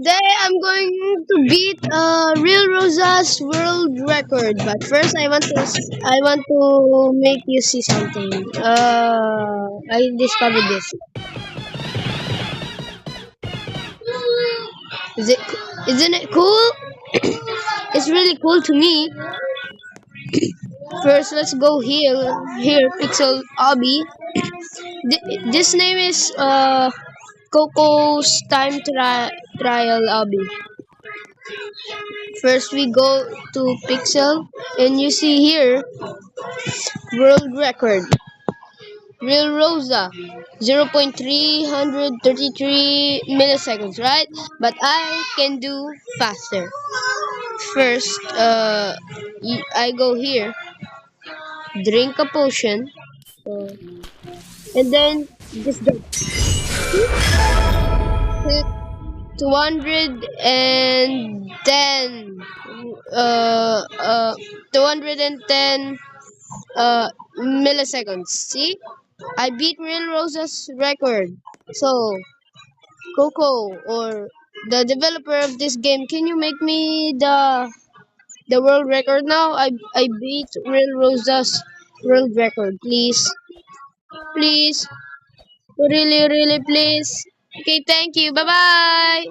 Today I'm going to beat Real Rosa's world record. But first, I want to make you see something. I discovered this. Is it? Isn't it cool? It's really cool to me. First, let's go here. Here, Pixel Obby. This name is Coco's Trial Obby. First, we go to Pixel, and you see here world record. Real Rosa, 0.333 milliseconds, right? But I can do faster. First, I go here, drink a potion, and then just go. Hit 210, uh, uh, 210 milliseconds. See? I beat Real Rosa's record. So, Coco or the developer of this game, can you make me the world record now? I beat Real Rosa's world record, please. Please. Really, really, please. Okay, thank you. Bye-bye.